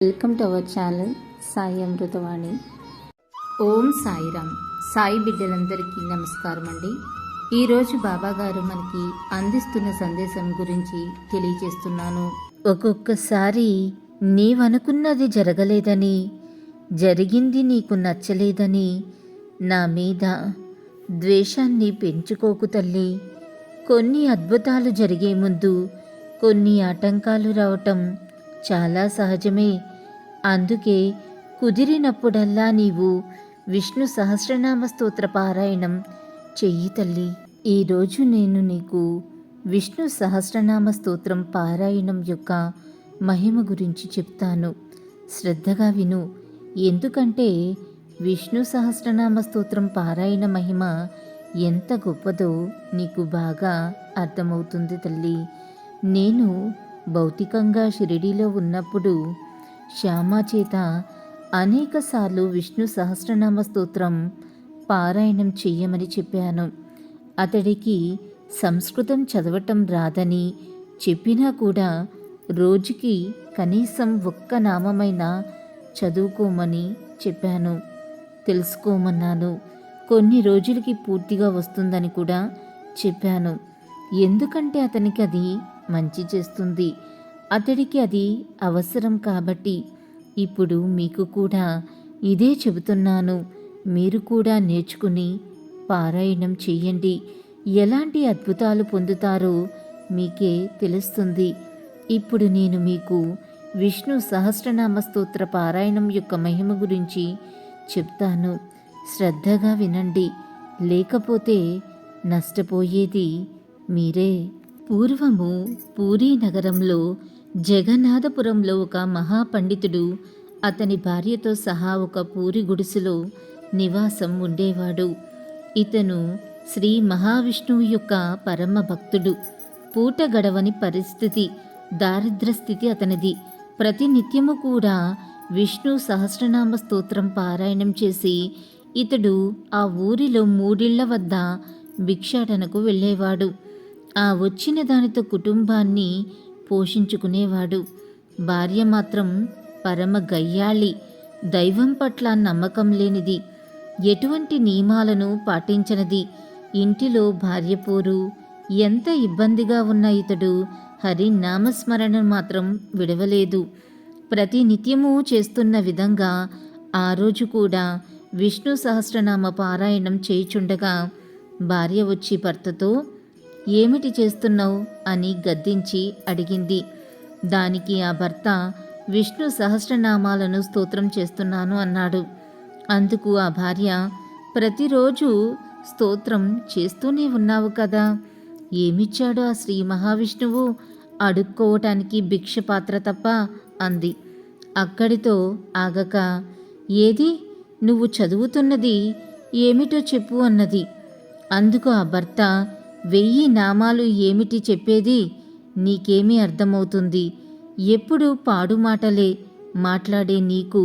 Welcome to our channel Sai Amritavani. Om Sairam. Sai బిడ్డలందరికీ నమస్కారం అండి. ఈరోజు బాబాగారు మనకి అందిస్తున్న సందేశం గురించి తెలియజేస్తున్నాను. ఒక్కొక్కసారి నీవనుకున్నది జరగలేదని, జరిగింది నీకు నచ్చలేదని నా మీద ద్వేషాన్ని పెంచుకోకు తల్లి. కొన్ని అద్భుతాలు జరిగే ముందు కొన్ని ఆటంకాలు రావటం చాలా సహజమే. అందుకే కుదిరినప్పుడల్లా నీవు విష్ణు సహస్రనామ స్తోత్ర పారాయణం చెయ్యి తల్లి. ఈరోజు నేను నీకు విష్ణు సహస్రనామ స్తోత్రం పారాయణం యొక్క మహిమ గురించి చెప్తాను. శ్రద్ధగా విను. ఎందుకంటే విష్ణు సహస్రనామ స్తోత్రం పారాయణ మహిమ ఎంత గొప్పదో నీకు బాగా అర్థమవుతుంది తల్లి. నేను భౌతికంగా షిరిడీలో ఉన్నప్పుడు శ్యామ చేత అనేకసార్లు విష్ణు సహస్రనామ స్తోత్రం పారాయణం చెయ్యమని చెప్పాను. అతడికి సంస్కృతం చదవటం రాదని చెప్పినా కూడా రోజుకి కనీసం ఒక్క నామమైనా చదువుకోమని చెప్పాను, తెలుసుకోమన్నాను. కొన్ని రోజులకి పూర్తిగా వస్తుందని కూడా చెప్పాను. ఎందుకంటే అతనికి అది మంచి చేస్తుంది, అతడికి అది అవసరం కాబట్టి. ఇప్పుడు మీకు కూడా ఇదే చెబుతున్నాను. మీరు కూడా నేర్చుకుని పారాయణం చెయ్యండి. ఎలాంటి అద్భుతాలు పొందుతారో మీకే తెలుస్తుంది. ఇప్పుడు నేను మీకు విష్ణు సహస్రనామ స్తోత్ర పారాయణం యొక్క మహిమ గురించి చెప్తాను. శ్రద్ధగా వినండి, లేకపోతే నష్టపోయేది మీరే. పూర్వము పూరీ నగరంలో జగన్నాథపురంలో ఒక మహాపండితుడు అతని భార్యతో సహా ఒక పూరి గుడిసెలో నివాసం ఉండేవాడు. ఇతను శ్రీ మహావిష్ణువు యొక్క పరమ భక్తుడు. పూట గడవని పరిస్థితి, దారిద్ర స్థితి అతనిది. ప్రతినిత్యము కూడా విష్ణు సహస్రనామ స్తోత్రం పారాయణం చేసి ఇతడు ఆ ఊరిలో మూడిళ్ల వద్ద భిక్షాటనకు వెళ్ళేవాడు. ఆ వచ్చిన దానితో కుటుంబాన్ని పోషించుకునేవాడు. భార్య మాత్రం పరమ గయ్యాళి, దైవం పట్ల నమ్మకం లేనిది, ఎటువంటి నియమాలను పాటించనిది. ఇంటిలో భార్య పోరు. ఎంత ఇబ్బందిగా ఉన్న ఇతడు హరి నామస్మరణ మాత్రం విడవలేదు. ప్రతి నిత్యము చేస్తున్న విధంగా ఆ రోజు కూడా విష్ణు సహస్రనామ పారాయణం చేయుచుండగా భార్య వచ్చి భర్తతో ఏమిటి చేస్తున్నావు అని గద్దించి అడిగింది. దానికి ఆ భర్త విష్ణు సహస్రనామాలను స్తోత్రం చేస్తున్నాను అన్నాడు. అందుకు ఆ భార్య, ప్రతిరోజు స్తోత్రం చేస్తూనే ఉన్నావు కదా, ఏమిచ్చాడు ఆ శ్రీ మహావిష్ణువు? అడుక్కోవటానికి భిక్ష పాత్ర తప్ప అంది. అక్కడితో ఆగక, ఏది నువ్వు చదువుతున్నది ఏమిటో చెప్పు అన్నది. అందుకు ఆ భర్త, 1000 నామాలు ఏమిటి చెప్పేది? నీకేమీ అర్థమవుతుంది? ఎప్పుడు పాడు మాటలే మాట్లాడే నీకు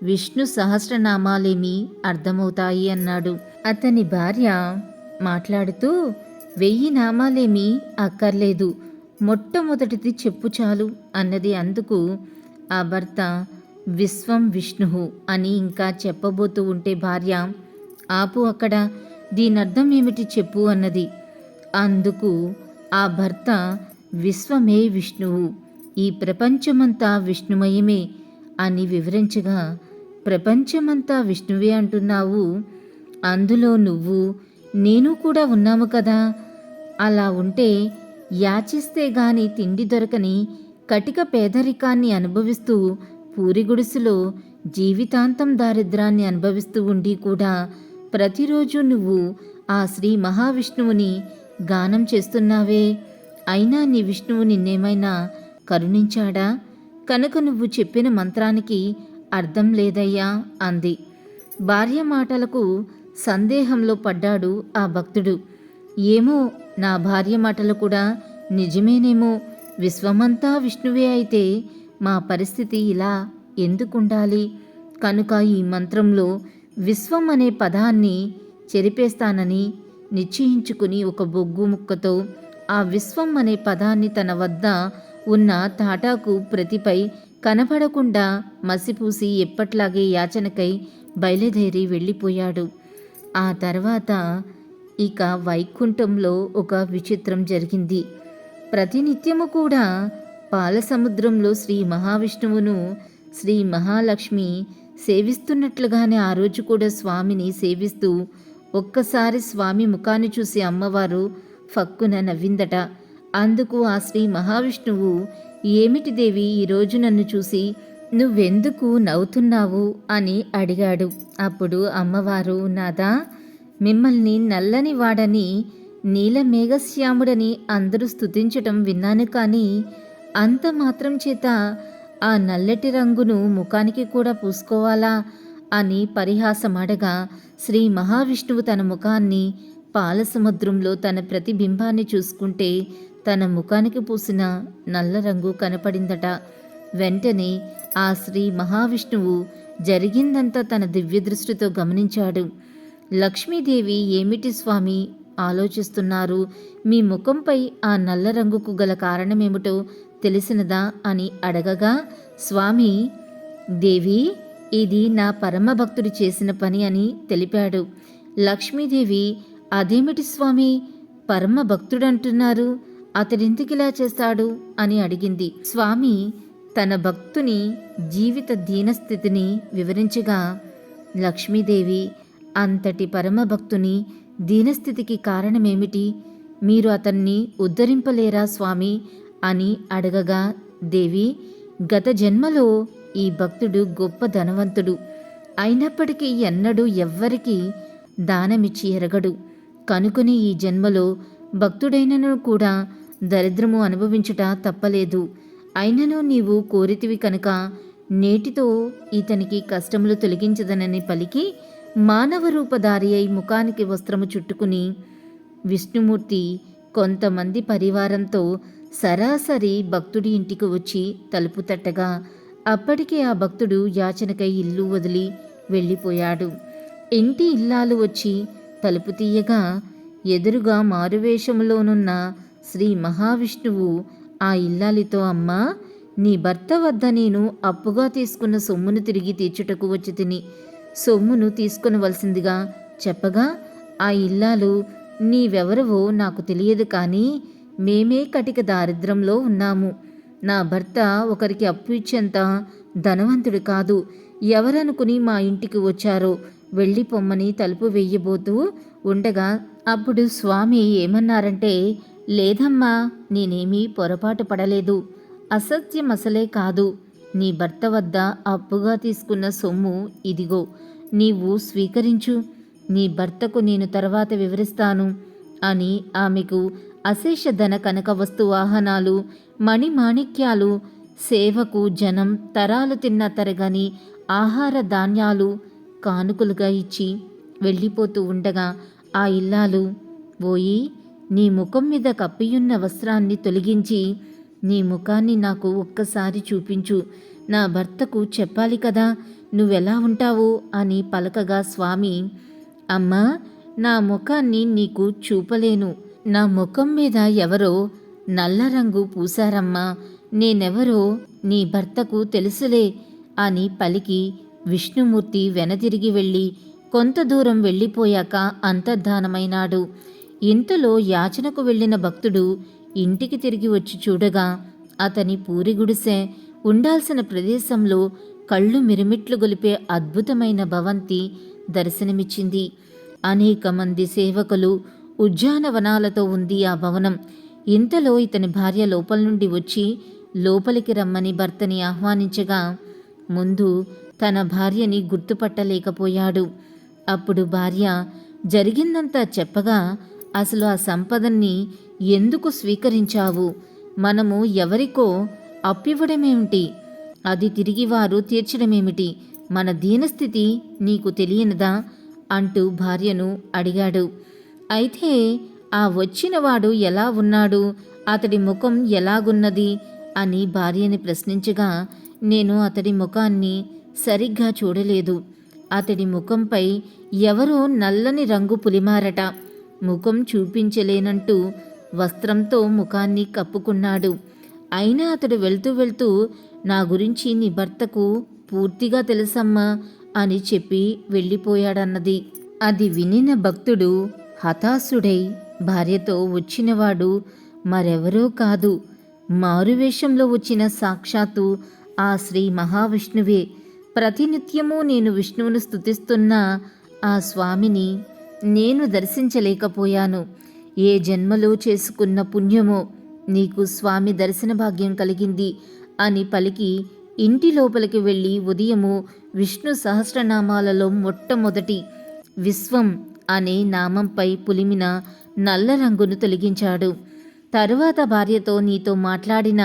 విష్ణు సహస్రనామాలేమి అర్థమవుతాయి అన్నాడు. అతని భార్య మాట్లాడుతూ, 1000 నామాలేమీ అక్కర్లేదు, మొట్టమొదటిది చెప్పు చాలు అన్నది. అందుకు ఆ భర్త విశ్వం విష్ణువు అని ఇంకా చెప్పబోతూ ఉంటే భార్య, ఆపు అక్కడ, దీనర్థం ఏమిటి చెప్పు అన్నది. అందుకు ఆ భర్త, విశ్వమే విష్ణువు, ఈ ప్రపంచమంతా విష్ణుమయమే అని వివరించగా, ప్రపంచమంతా విష్ణువే అంటున్నావు, అందులో నువ్వు నేను కూడా ఉన్నాము కదా. అలా ఉంటే యాచిస్తే గాని తిండి దొరకని కటిక పేదరికాన్ని అనుభవిస్తూ పూరి గుడిసెలో జీవితాంతం దారిద్రాన్ని అనుభవిస్తూ ఉండి కూడా ప్రతిరోజు నువ్వు ఆ శ్రీ మహావిష్ణువుని గానం చేస్తున్నావే. అయినా నీ విష్ణువు నిన్నేమైనా కరుణించాడా? కనుక నువ్వు చెప్పిన మంత్రానికి అర్థం లేదయ్యా అంది. భార్య మాటలకు సందేహంలో పడ్డాడు ఆ భక్తుడు. ఏమో, నా భార్య మాటలు కూడా నిజమేనేమో. విశ్వమంతా విష్ణువే అయితే మా పరిస్థితి ఇలా ఎందుకుండాలి? కనుక ఈ మంత్రంలో విశ్వం అనే పదాన్ని చెరిపేస్తానని నిశ్చయించుకుని ఒక బొగ్గు ముక్కతో ఆ విశ్వం అనే పదాన్ని తన వద్ద ఉన్న తాటాకు ప్రతిపై కనపడకుండా మసిపూసి ఎప్పట్లాగే యాచనకై బయలుదేరి వెళ్ళిపోయాడు. ఆ తర్వాత ఇక వైకుంఠంలో ఒక విచిత్రం జరిగింది. ప్రతినిత్యము కూడా పాలసముద్రంలో శ్రీ మహావిష్ణువును శ్రీ మహాలక్ష్మి సేవిస్తున్నట్లుగానే ఆ రోజు కూడా స్వామిని సేవిస్తూ ఒక్కసారి స్వామి ముఖాన్ని చూసి అమ్మవారు ఫక్కున నవ్విందట. అందుకు ఆ శ్రీ మహావిష్ణువు, ఏమిటి దేవి, ఈరోజు నన్ను చూసి నువ్వెందుకు నవ్వుతున్నావు అని అడిగాడు. అప్పుడు అమ్మవారు, నాదా, మిమ్మల్ని నల్లని వాడని నీలమేఘశ్యాముడని అందరూ స్తుతించటం విన్నాను, కానీ అంత మాత్రం చేత ఆ నల్లటి రంగును ముఖానికి కూడా పూసుకోవాలా అని పరిహాసమాడగా, శ్రీ మహావిష్ణువు తన ముఖాన్ని పాలసముద్రంలో తన ప్రతిబింబాన్ని చూసుకుంటే తన ముఖానికి పూసిన నల్ల రంగు కనపడిందట. వెంటనే ఆ శ్రీ మహావిష్ణువు జరిగిందంతా తన దివ్యదృష్టితో గమనించాడు. లక్ష్మీదేవి, ఏమిటి స్వామి ఆలోచిస్తున్నారు? మీ ముఖంపై ఆ నల్ల రంగుకు గల కారణమేమిటో తెలిసినదా అని అడగగా, స్వామి, దేవి, ఇది నా పరమభక్తుడు చేసిన పని అని తెలిపాడు. లక్ష్మీదేవి, అదేమిటి స్వామి, పరమ భక్తుడంటున్నారు, అతడెందుకిలా చేస్తాడు అని అడిగింది. స్వామి తన భక్తుని జీవిత దీనస్థితిని వివరించగా, లక్ష్మీదేవి, అంతటి పరమభక్తుని దీనస్థితికి కారణమేమిటి? మీరు అతన్ని ఉద్ధరింపలేరా స్వామి అని అడగగా, దేవి, గత జన్మలో ఈ భక్తుడు గొప్ప ధనవంతుడు అయినప్పటికీ ఎన్నడూ ఎవ్వరికీ దానమిచ్చి ఎరగడు. కనుకొని ఈ జన్మలో భక్తుడైనను కూడా దరిద్రము అనుభవించుట తప్పలేదు. అయినను నీవు కోరితివి కనుక నేటితో ఇతనికి కష్టములు తొలగించదనని పలికి మానవ రూపధారి అయి ముఖానికి వస్త్రము చుట్టుకుని విష్ణుమూర్తి కొంతమంది పరివారంతో సరాసరి భక్తుడి ఇంటికి వచ్చి తలుపు తట్టగా, అప్పటికే ఆ భక్తుడు యాచనకై ఇల్లు వదిలి వెళ్ళిపోయాడు. ఇంటి ఇల్లాలు వచ్చి తలుపు తీయగా ఎదురుగా మారువేషములోనున్న శ్రీ మహావిష్ణువు ఆ ఇల్లాలితో, అమ్మా, నీ భర్త వద్ద నేను అప్పుగా తీసుకున్న సొమ్మును తిరిగి తీర్చుటకు వచ్చి తిని సొమ్మును తీసుకొనవలసిందిగా చెప్పగా, ఆ ఇల్లాలు, నీవెవరవో నాకు తెలియదు, కానీ మేమే కటిక దారిద్రంలో ఉన్నాము. నా భర్త ఒకరికి అప్పు ఇచ్చేంత ధనవంతుడు కాదు. ఎవరనుకుని మా ఇంటికి వచ్చారో వెళ్ళిపోమ్మని తలుపు వెయ్యబోతూ ఉండగా, అప్పుడు స్వామి ఏమన్నారంటే, లేదమ్మా, నేనేమీ పొరపాటు పడలేదు. అసత్యం అసలే కాదు. నీ భర్త వద్ద అప్పుగా తీసుకున్న సొమ్ము ఇదిగో, నీవు స్వీకరించు. నీ భర్తకు నేను తర్వాత వివరిస్తాను అని ఆమెకు అశేష ధన కనక వస్తు వాహనాలు, మణిమాణిక్యాలు, సేవకు జనం తరాలు తిన్న తరగని ఆహార ధాన్యాలు కానుకలుగా ఇచ్చి వెళ్ళిపోతూ ఉండగా, ఆ ఇల్లాలు, పోయి నీ ముఖం మీద కప్పియున్న వస్త్రాన్ని తొలగించి నీ ముఖాన్ని నాకు ఒక్కసారి చూపించు. నా భర్తకు చెప్పాలి కదా నువ్వెలా ఉంటావు అని పలకగా, స్వామి, అమ్మా, నా ముఖాన్ని నీకు చూపలేను. నా ముఖం మీద ఎవరో నల్ల రంగు పూశారమ్మా. నేనెవరో నీ భర్తకు తెలుసులే అని పలికి విష్ణుమూర్తి వెనతిరిగి వెళ్ళి కొంత దూరం వెళ్ళిపోయాక అంతర్ధానమైనాడు. ఇంతలో యాచనకు వెళ్ళిన భక్తుడు ఇంటికి తిరిగి వచ్చి చూడగా, అతని పూరి గుడిసె ఉండాల్సిన ప్రదేశంలో కళ్ళు మిరుమిట్లు గొలిపే అద్భుతమైన భవంతి దర్శనమిచ్చింది. అనేక మంది సేవకులు, ఉద్యానవనాలతో ఉంది ఆ భవనం. ఇంతలో ఇతని భార్య లోపల నుండి వచ్చి లోపలికి రమ్మని భర్తని ఆహ్వానించగా, ముందు తన భార్యని గుర్తుపట్టలేకపోయాడు. అప్పుడు భార్య జరిగిందంతా చెప్పగా, అసలు ఆ సంపదన్ని ఎందుకు స్వీకరించావు? మనము ఎవరికో అప్పివ్వడమేమిటి? అది తిరిగి వారు తీర్చడమేమిటి? మన దీనస్థితి నీకు తెలియనిదా అంటూ భార్యను అడిగాడు. అయితే ఆ వచ్చినవాడు ఎలా ఉన్నాడు, అతడి ముఖం ఎలాగున్నది అని భార్యని ప్రశ్నించగా, నేను అతడి ముఖాన్ని సరిగ్గా చూడలేదు. అతడి ముఖంపై ఎవరో నల్లని రంగు పులిమారట. ముఖం చూపించలేనంటూ వస్త్రంతో ముఖాన్ని కప్పుకున్నాడు. అయినా అతడు వెళ్తూ వెళ్తూ నా గురించి నీ భర్తకు పూర్తిగా తెలుసమ్మా అని చెప్పి వెళ్ళిపోయాడన్నది. అది వినిన భక్తుడు హతాశుడై భార్యతో వచ్చినవాడు మరెవరో కాదు, మారువేషంలో వచ్చిన సాక్షాత్తు ఆ శ్రీ మహావిష్ణువే. ప్రతినిత్యము నేను విష్ణువును స్తుతిస్తున్న ఆ స్వామిని నేను దర్శించలేకపోయాను. ఏ జన్మలో చేసుకున్న పుణ్యమో నీకు స్వామి దర్శన భాగ్యం కలిగింది అని పలికి ఇంటి లోపలికి వెళ్ళి ఉదయము విష్ణు సహస్రనామాలలో మొట్టమొదటి విశ్వం అనే నామంపై పులిమిన నల్ల రంగును తొలగించాడు. తరువాత భార్యతో నీతో మాట్లాడిన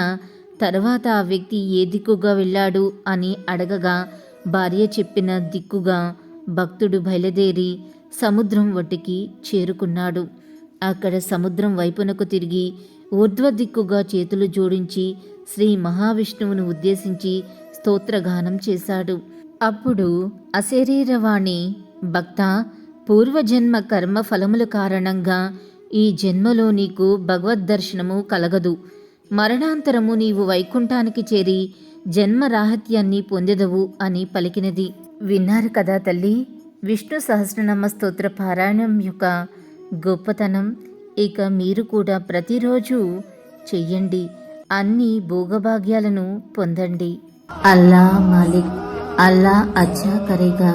తర్వాత ఆ వ్యక్తి ఏ దిక్కుగా వెళ్ళాడు అని అడగగా భార్య చెప్పిన దిక్కుగా భక్తుడు బయలుదేరి సముద్రం ఒడ్డుకి చేరుకున్నాడు. అక్కడ సముద్రం వైపునకు తిరిగి ఊర్ధ్వ దిక్కుగా చేతులు జోడించి శ్రీ మహావిష్ణువును ఉద్దేశించి స్తోత్రగానం చేశాడు. అప్పుడు అశరీరవాణి, భక్త, పూర్వజన్మ కర్మ ఫలముల కారణంగా ఈ జన్మలో నీకు భగవద్దర్శనము కలగదు. మరణాంతరము నీవు వైకుంఠానికి చేరి జన్మరాహిత్యాన్ని పొందెదవు అని పలికినది. విన్నారు కదా తల్లి, విష్ణు సహస్రనామ స్తోత్ర పారాయణం యొక్క గొప్పతనం. ఇక మీరు కూడా ప్రతిరోజు చెయ్యండి, అన్ని భోగభాగ్యాలను పొందండి. అల్లా మాలిక్, అల్లా అచ్చా కరేగా.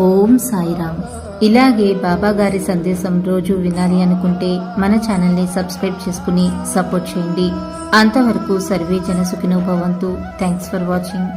ఓం సాయిరామ్. ఇలాగే బాబాగారి సందేశం రోజు వినాలి అనుకుంటే మన ఛానల్ని సబ్స్క్రైబ్ చేసుకుని సపోర్ట్ చేయండి. అంతవరకు సర్వే జన సుఖినో భవంతు. Thanks for watching.